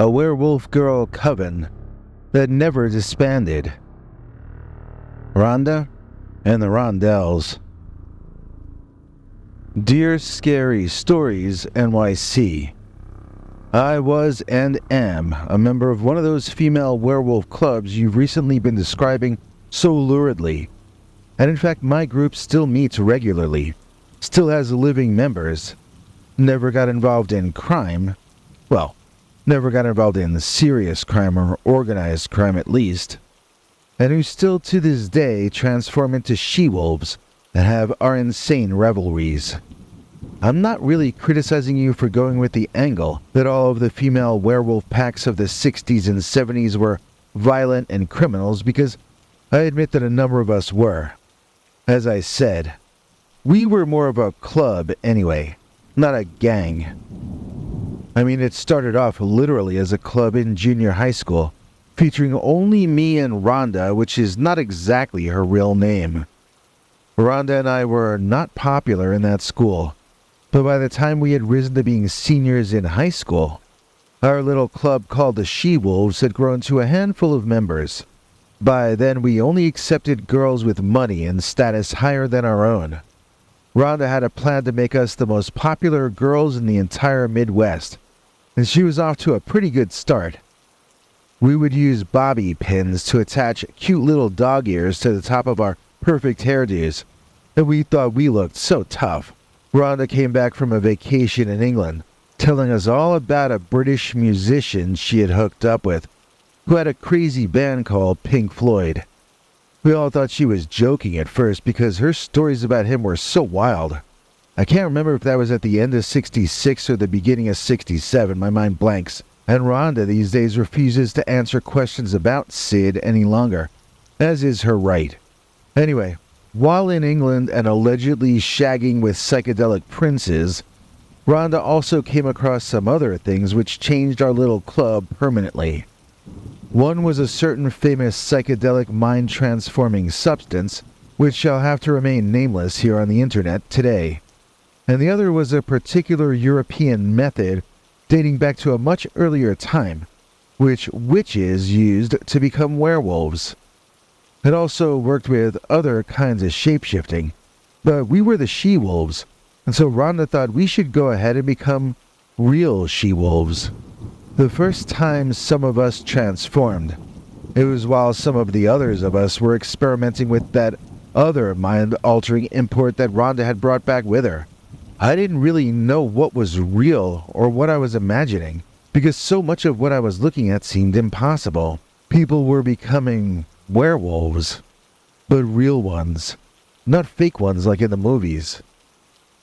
a werewolf girl coven that never disbanded. Rhonda and the Rondells. Dear Scary Stories NYC, I was and am a member of one of those female werewolf clubs you've recently been describing so luridly. And in fact, my group still meets regularly, still has living members, never got involved in crime, well, never got involved in serious crime or organized crime at least, and who still to this day transform into she-wolves and have our insane revelries. I'm not really criticizing you for going with the angle that all of the female werewolf packs of the 60s and 70s were violent and criminals, because I admit that a number of us were. As I said, we were more of a club anyway, not a gang. I mean, it started off literally as a club in junior high school, featuring only me and Rhonda, which is not exactly her real name. Rhonda and I were not popular in that school, but by the time we had risen to being seniors in high school, our little club called the She-Wolves had grown to a handful of members. By then, we only accepted girls with money and status higher than our own. Rhonda had a plan to make us the most popular girls in the entire Midwest, and she was off to a pretty good start. We would use bobby pins to attach cute little dog ears to the top of our perfect hairdos, and we thought we looked so tough. Rhonda came back from a vacation in England, telling us all about a British musician she had hooked up with, who had a crazy band called Pink Floyd. We all thought she was joking at first because her stories about him were so wild. I can't remember if that was at the end of 66 or the beginning of 67, my mind blanks, and Rhonda these days refuses to answer questions about Sid any longer, as is her right. Anyway, while in England and allegedly shagging with psychedelic princes, Rhonda also came across some other things which changed our little club permanently. One was a certain famous psychedelic mind-transforming substance, which shall have to remain nameless here on the internet today. And the other was a particular European method dating back to a much earlier time, which witches used to become werewolves. It also worked with other kinds of shape-shifting, but we were the she-wolves, and so Rhonda thought we should go ahead and become real she-wolves. The first time some of us transformed, it was while some of the others of us were experimenting with that other mind-altering import that Rhonda had brought back with her. I didn't really know what was real or what I was imagining, because so much of what I was looking at seemed impossible. People were becoming werewolves, but real ones, not fake ones like in the movies.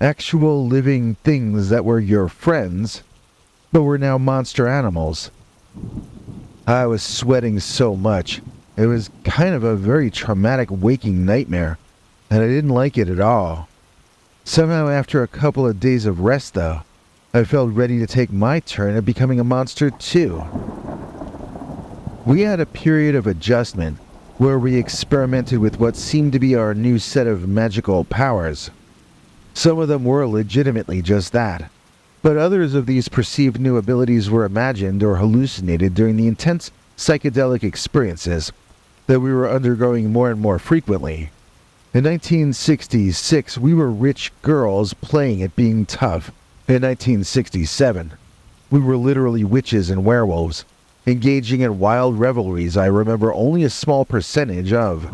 Actual living things that were your friends, but were now monster animals. I was sweating so much. It was kind of a very traumatic waking nightmare, and I didn't like it at all. Somehow after a couple of days of rest though, I felt ready to take my turn at becoming a monster too. We had a period of adjustment where we experimented with what seemed to be our new set of magical powers. Some of them were legitimately just that, but others of these perceived new abilities were imagined or hallucinated during the intense psychedelic experiences that we were undergoing more and more frequently. In 1966, we were rich girls playing at being tough. In 1967, we were literally witches and werewolves, engaging in wild revelries I remember only a small percentage of.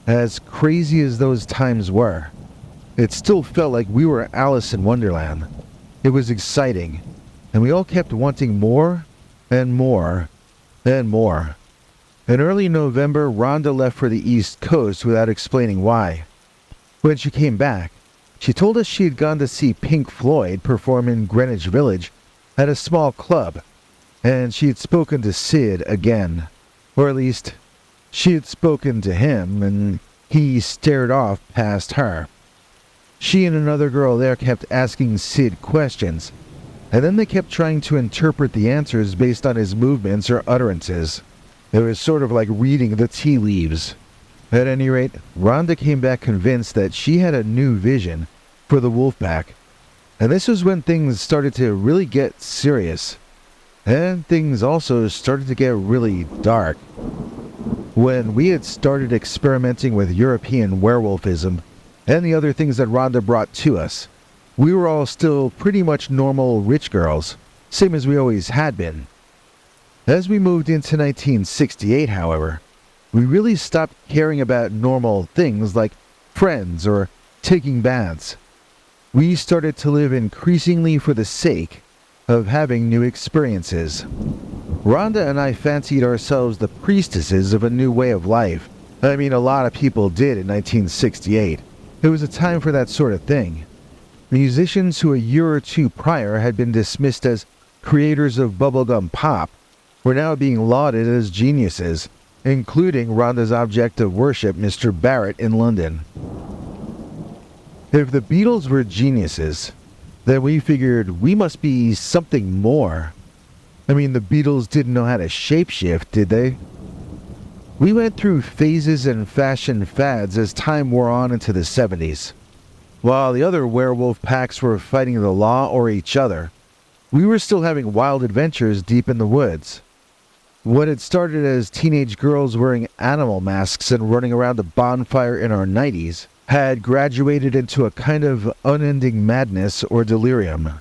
As crazy as those times were, it still felt like we were Alice in Wonderland. It was exciting, and we all kept wanting more and more and more. In early November, Rhonda left for the East Coast without explaining why. When she came back, she told us she had gone to see Pink Floyd perform in Greenwich Village at a small club, and she had spoken to Sid again. Or at least, she had spoken to him, and he stared off past her. She and another girl there kept asking Sid questions, and then they kept trying to interpret the answers based on his movements or utterances. It was sort of like reading the tea leaves. At any rate, Rhonda came back convinced that she had a new vision for the Wolfpack, and this was when things started to really get serious. And things also started to get really dark. When we had started experimenting with European werewolfism and the other things that Rhonda brought to us, we were all still pretty much normal rich girls, same as we always had been. As we moved into 1968, however, we really stopped caring about normal things like friends or taking baths. We started to live increasingly for the sake of having new experiences. Rhonda and I fancied ourselves the priestesses of a new way of life. I mean, a lot of people did in 1968. It was a time for that sort of thing. Musicians who a year or two prior had been dismissed as creators of bubblegum pop were now being lauded as geniuses, including Rhonda's object of worship, Mr. Barrett in London. If the Beatles were geniuses, then we figured we must be something more. I mean, the Beatles didn't know how to shapeshift, did they? We went through phases and fashion fads as time wore on into the 70s. While the other werewolf packs were fighting the law or each other, we were still having wild adventures deep in the woods. What had started as teenage girls wearing animal masks and running around a bonfire in our 90s had graduated into a kind of unending madness or delirium.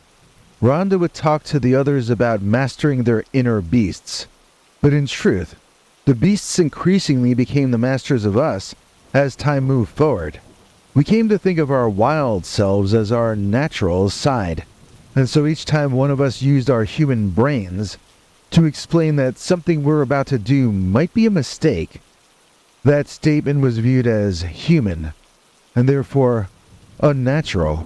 Rhonda would talk to the others about mastering their inner beasts, but in truth, the beasts increasingly became the masters of us as time moved forward. We came to think of our wild selves as our natural side, and so each time one of us used our human brains to explain that something we're about to do might be a mistake, that statement was viewed as human, and therefore unnatural.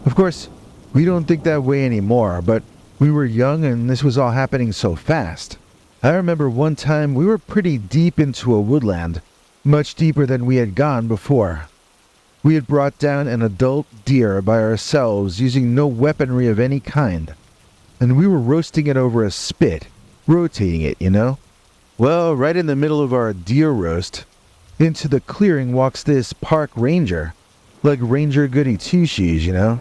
Of course, we don't think that way anymore, but we were young and this was all happening so fast. I remember one time we were pretty deep into a woodland, much deeper than we had gone before. We had brought down an adult deer by ourselves using no weaponry of any kind, and we were roasting it over a spit, rotating it, you know? Well, right in the middle of our deer roast, into the clearing walks this park ranger, like Ranger Goody Two-Shoes, you know?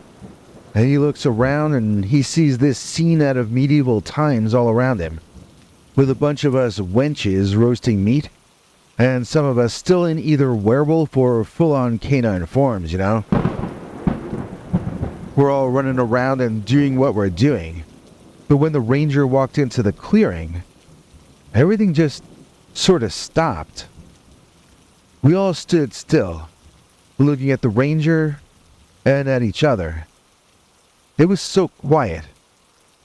And he looks around and he sees this scene out of medieval times all around him, with a bunch of us wenches roasting meat, and some of us still in either werewolf or full-on canine forms, you know? We're all running around and doing what we're doing, but when the ranger walked into the clearing, everything just sort of stopped. We all stood still, looking at the ranger and at each other. It was so quiet,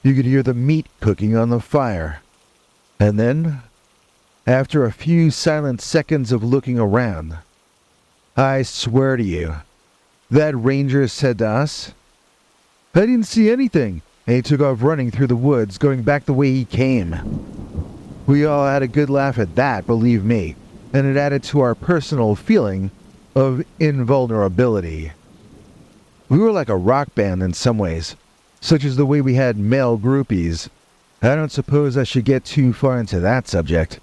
you could hear the meat cooking on the fire. And then, after a few silent seconds of looking around, I swear to you, that ranger said to us, "I didn't see anything," and he took off running through the woods, going back the way he came. We all had a good laugh at that, believe me, and it added to our personal feeling of invulnerability. We were like a rock band in some ways, such as the way we had male groupies. I don't suppose I should get too far into that subject,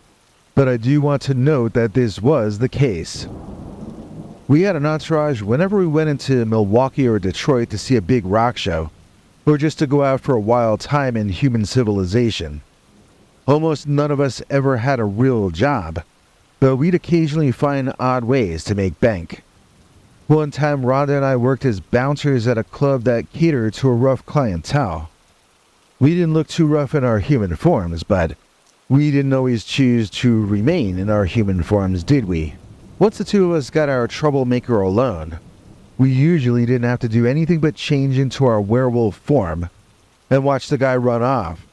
but I do want to note that this was the case. We had an entourage whenever we went into Milwaukee or Detroit to see a big rock show, or just to go out for a wild time in human civilization. Almost none of us ever had a real job, but we'd occasionally find odd ways to make bank. One time Rhonda and I worked as bouncers at a club that catered to a rough clientele. We didn't look too rough in our human forms, but we didn't always choose to remain in our human forms, did we? Once the two of us got our troublemaker alone, we usually didn't have to do anything but change into our werewolf form and watch the guy run off.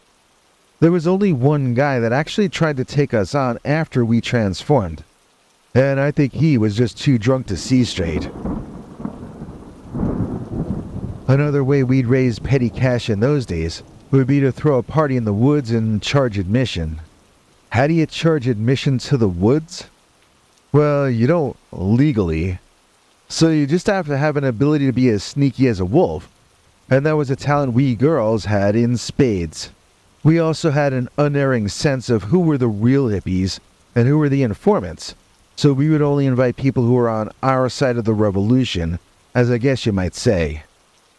There was only one guy that actually tried to take us on after we transformed, and I think he was just too drunk to see straight. Another way we'd raise petty cash in those days would be to throw a party in the woods and charge admission. How do you charge admission to the woods? Well, you don't legally, so you just have to have an ability to be as sneaky as a wolf, and that was a talent we girls had in spades. We also had an unerring sense of who were the real hippies and who were the informants, so we would only invite people who were on our side of the revolution, as I guess you might say.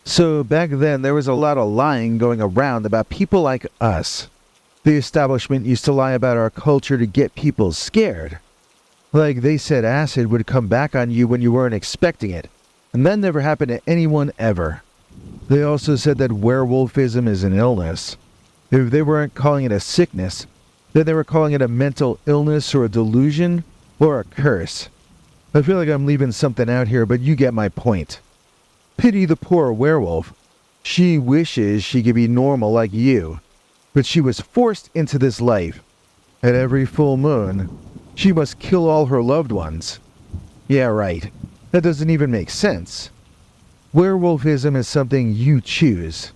So back then there was a lot of lying going around about people like us. The establishment used to lie about our culture to get people scared. Like they said acid would come back on you when you weren't expecting it, and that never happened to anyone ever. They also said that werewolfism is an illness. If they weren't calling it a sickness, then they were calling it a mental illness or a delusion or a curse. I feel like I'm leaving something out here, but you get my point. Pity the poor werewolf. She wishes she could be normal like you, but she was forced into this life. At every full moon, she must kill all her loved ones. Yeah, right. That doesn't even make sense. Werewolfism is something you choose.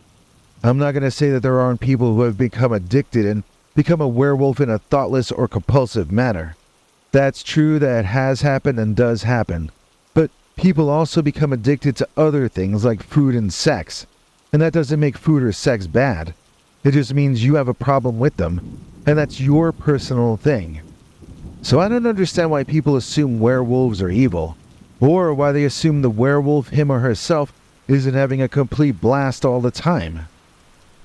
I'm not going to say that there aren't people who have become addicted and become a werewolf in a thoughtless or compulsive manner. That's true, that has happened and does happen. But people also become addicted to other things like food and sex. And that doesn't make food or sex bad. It just means you have a problem with them, and that's your personal thing. So I don't understand why people assume werewolves are evil, or why they assume the werewolf, him or herself, isn't having a complete blast all the time.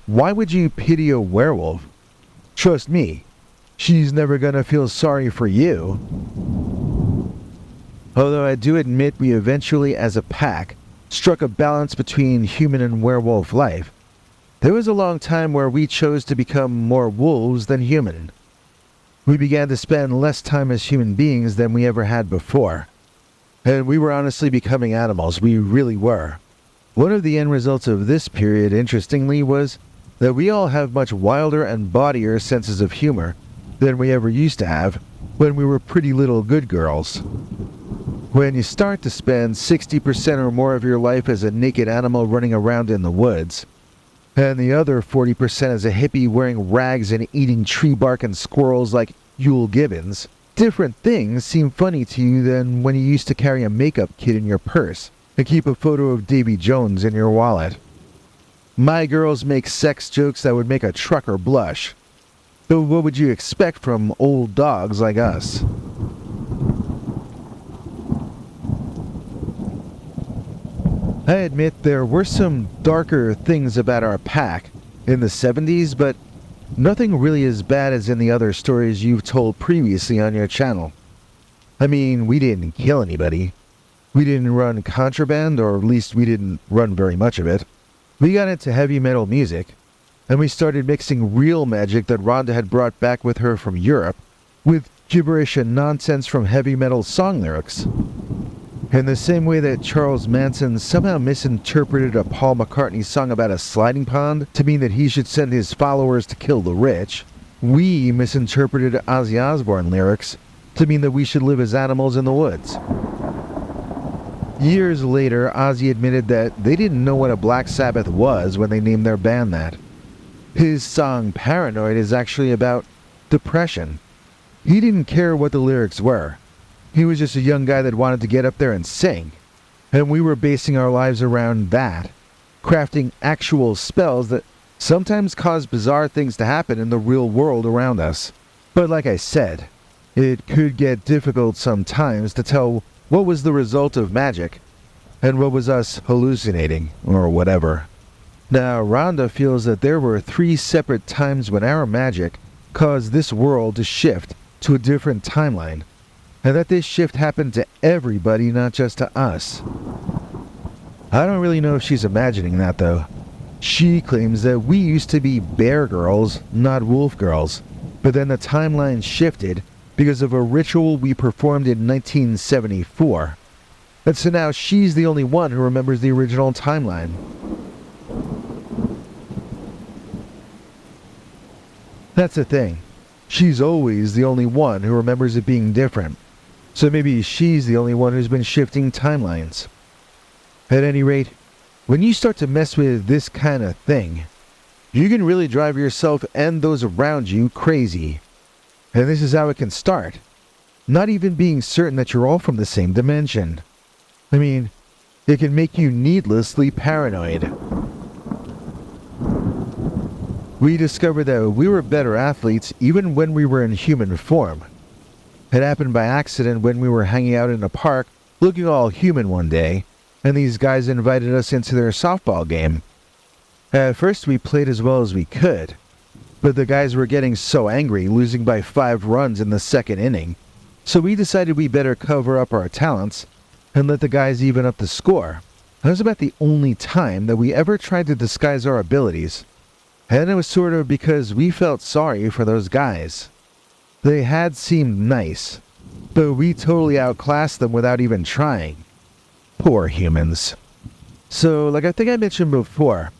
Why would you pity a werewolf? Trust me, she's never gonna feel sorry for you. Although I do admit we eventually, as a pack, struck a balance between human and werewolf life. There was a long time where we chose to become more wolves than human. We began to spend less time as human beings than we ever had before. And we were honestly becoming animals, we really were. One of the end results of this period, interestingly, was that we all have much wilder and bawdier senses of humor than we ever used to have when we were pretty little good girls. When you start to spend 60% or more of your life as a naked animal running around in the woods, and the other 40% as a hippie wearing rags and eating tree bark and squirrels like Yule Gibbons, different things seem funny to you than when you used to carry a makeup kit in your purse and keep a photo of Davy Jones in your wallet. My girls make sex jokes that would make a trucker blush. So what would you expect from old dogs like us? I admit there were some darker things about our pack in the 70s, but nothing really as bad as in the other stories you've told previously on your channel. I mean, we didn't kill anybody. We didn't run contraband, or at least we didn't run very much of it. We got into heavy metal music, and we started mixing real magic that Rhonda had brought back with her from Europe with gibberish and nonsense from heavy metal song lyrics. In the same way that Charles Manson somehow misinterpreted a Paul McCartney song about a sliding pond to mean that he should send his followers to kill the rich, we misinterpreted Ozzy Osbourne lyrics to mean that we should live as animals in the woods. Years later, Ozzy admitted that they didn't know what a Black Sabbath was when they named their band that. His song Paranoid is actually about depression. He didn't care what the lyrics were. He was just a young guy that wanted to get up there and sing. And we were basing our lives around that, crafting actual spells that sometimes cause bizarre things to happen in the real world around us. But like I said, it could get difficult sometimes to tell what was the result of magic and what was us hallucinating or whatever. Now, Rhonda feels that there were 3 separate times when our magic caused this world to shift to a different timeline, and that this shift happened to everybody, not just to us. I don't really know if she's imagining that, though. She claims that we used to be bear girls, not wolf girls, but then the timeline shifted because of a ritual we performed in 1974. And so now she's the only one who remembers the original timeline. That's the thing. She's always the only one who remembers it being different. So maybe she's the only one who's been shifting timelines. At any rate, when you start to mess with this kind of thing, you can really drive yourself and those around you crazy. And this is how it can start. Not even being certain that you're all from the same dimension. I mean, it can make you needlessly paranoid. We discovered that we were better athletes even when we were in human form. It happened by accident when we were hanging out in a park, looking all human one day, and these guys invited us into their softball game. At first we played as well as we could, but the guys were getting so angry, losing by 5 runs in the second inning, so we decided we better cover up our talents and let the guys even up the score. That was about the only time that we ever tried to disguise our abilities, and it was sort of because we felt sorry for those guys. They had seemed nice, but we totally outclassed them without even trying. Poor humans. So, like I think I mentioned before,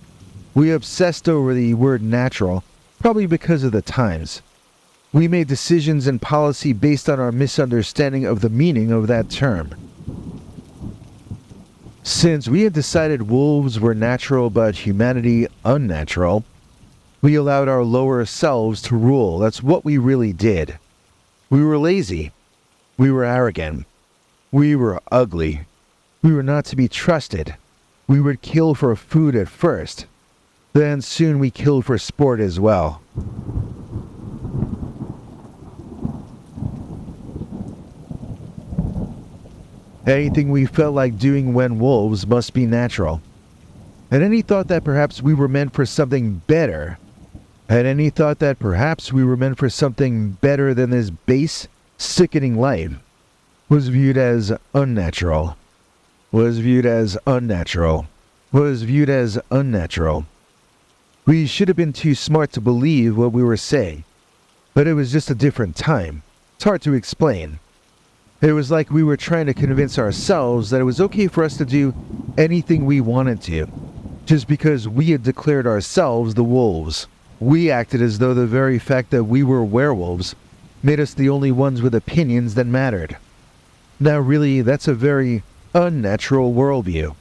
we obsessed over the word natural, probably because of the times. We made decisions and policy based on our misunderstanding of the meaning of that term. Since we had decided wolves were natural but humanity unnatural, we allowed our lower selves to rule. That's what we really did. We were lazy. We were arrogant. We were ugly. We were not to be trusted. We would kill for food at first. Then soon we killed for sport as well. Anything we felt like doing when wolves must be natural. And any thought that perhaps we were meant for something better. And any thought that perhaps we were meant for something better than this base, sickening life was viewed as unnatural. Was viewed as unnatural. Was viewed as unnatural. We should have been too smart to believe what we were saying, but it was just a different time. It's hard to explain. It was like we were trying to convince ourselves that it was okay for us to do anything we wanted to, just because we had declared ourselves the wolves. We acted as though the very fact that we were werewolves made us the only ones with opinions that mattered. Now really, that's a very unnatural worldview,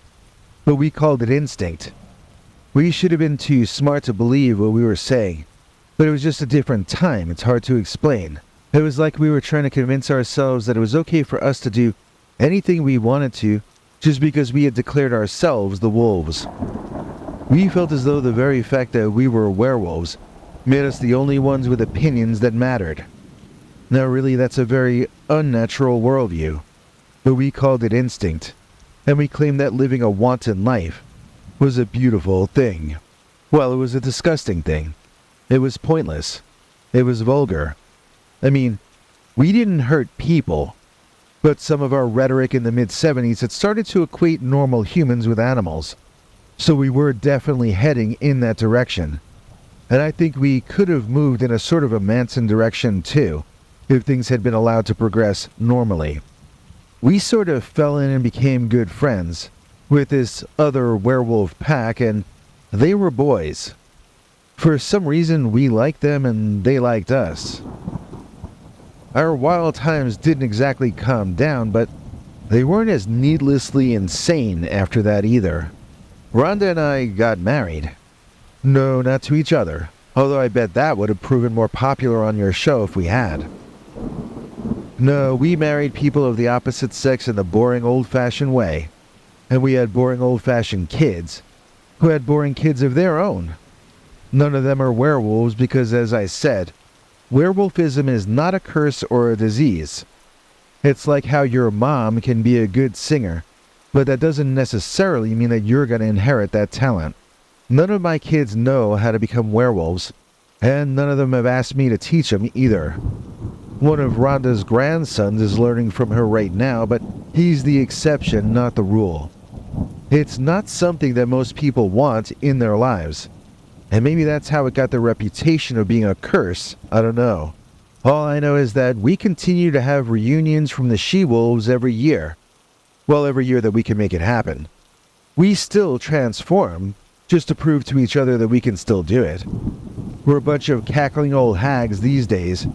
but we called it instinct. We should have been too smart to believe what we were saying, but it was just a different time. It's hard to explain. It was like we were trying to convince ourselves that it was okay for us to do anything we wanted to, just because we had declared ourselves the wolves. We felt as though the very fact that we were werewolves made us the only ones with opinions that mattered. Now really, that's a very unnatural worldview, but we called it instinct, and we claimed that living a wanton life was a beautiful thing. Well, it was a disgusting thing. It was pointless. It was vulgar. I mean, we didn't hurt people, but some of our rhetoric in the mid-70s had started to equate normal humans with animals. So we were definitely heading in that direction. And I think we could have moved in a sort of a Manson direction too, if things had been allowed to progress normally. We sort of fell in and became good friends with this other werewolf pack, and they were boys. For some reason, we liked them and they liked us. Our wild times didn't exactly calm down, but they weren't as needlessly insane after that either. Rhonda and I got married. No, not to each other, although I bet that would have proven more popular on your show if we had. No, we married people of the opposite sex in the boring old-fashioned way. And we had boring old-fashioned kids, who had boring kids of their own. None of them are werewolves because, as I said, werewolfism is not a curse or a disease. It's like how your mom can be a good singer, but that doesn't necessarily mean that you're going to inherit that talent. None of my kids know how to become werewolves, and none of them have asked me to teach them either. One of Rhonda's grandsons is learning from her right now, but he's the exception, not the rule. It's not something that most people want in their lives. And maybe that's how it got the reputation of being a curse. I don't know. All I know is that we continue to have reunions from the she-wolves every year. Well, every year that we can make it happen. We still transform, just to prove to each other that we can still do it. We're a bunch of cackling old hags these days,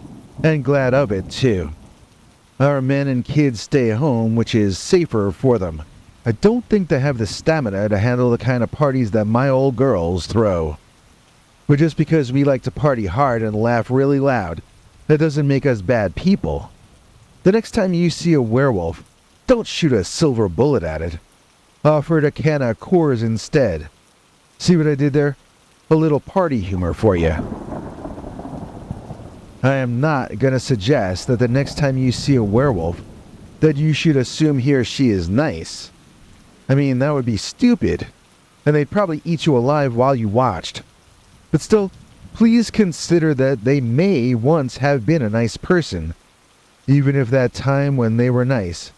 and glad of it too. Our men and kids stay home, which is safer for them. I don't think they have the stamina to handle the kind of parties that my old girls throw. But just because we like to party hard and laugh really loud, that doesn't make us bad people. The next time you see a werewolf, don't shoot a silver bullet at it. Offer it a can of Coors instead. See what I did there? A little party humor for you. I am not going to suggest that the next time you see a werewolf, that you should assume he or she is nice. I mean, that would be stupid. And they'd probably eat you alive while you watched. But still, please consider that they may once have been a nice person, even if that time when they were nice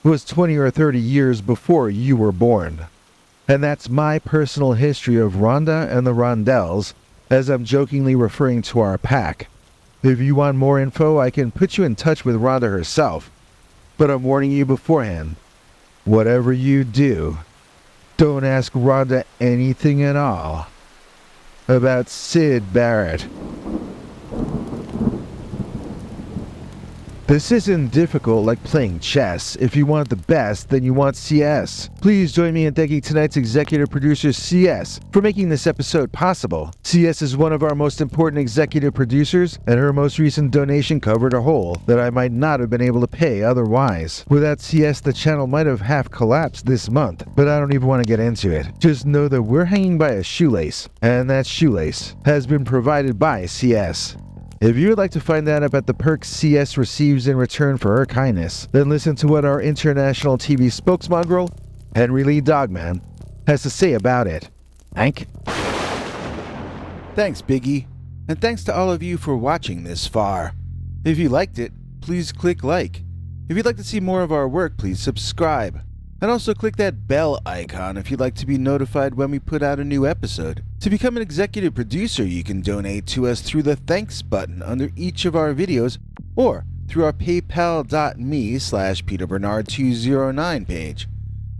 was 20 or 30 years before you were born. And that's my personal history of Rhonda and the Rondells, as I'm jokingly referring to our pack. If you want more info, I can put you in touch with Rhonda herself. But I'm warning you beforehand, whatever you do, don't ask Rhonda anything at all about Sid Barrett. This isn't difficult like playing chess. If you want the best, then you want CS. Please join me in thanking tonight's executive producer CS for making this episode possible. CS is one of our most important executive producers, and her most recent donation covered a hole that I might not have been able to pay otherwise. Without CS, the channel might have half collapsed this month, but I don't even want to get into it. Just know that we're hanging by a shoelace, and that shoelace has been provided by CS. If you would like to find out about the perks CS receives in return for her kindness, then listen to what our international TV spokesmongrel, Henry Lee Dogman, has to say about it. Hank? Thanks, Biggie. And thanks to all of you for watching this far. If you liked it, please click like. If you'd like to see more of our work, please subscribe. And also click that bell icon if you'd like to be notified when we put out a new episode. To become an executive producer, you can donate to us through the thanks button under each of our videos or through our paypal.me/PeterBernard209 page.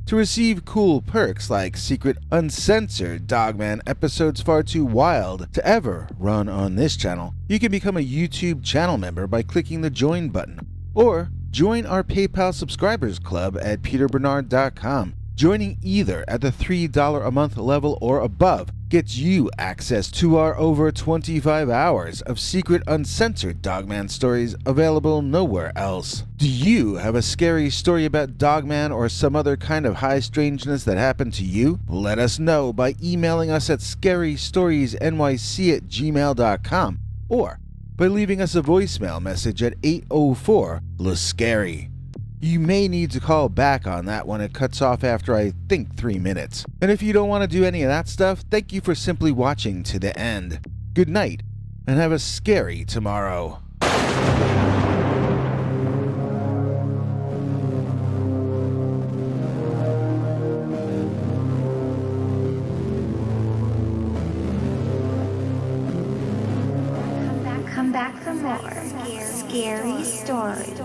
To receive cool perks like secret uncensored Dogman episodes far too wild to ever run on this channel, you can become a YouTube channel member by clicking the join button or join our PayPal subscribers club at peterbernard.com. Joining either at the $3 a month level or above gets you access to our over 25 hours of secret uncensored Dogman stories available nowhere else. Do you have a scary story about Dogman or some other kind of high strangeness that happened to you? Let us know by emailing us at scarystoriesnyc@gmail.com or by leaving us a voicemail message at 804-LA-SCARY. You may need to call back on that one. It cuts off after I think 3 minutes. And if you don't want to do any of that stuff, thank you for simply watching to the end. Good night, and have a scary tomorrow. Come back for more scary stories.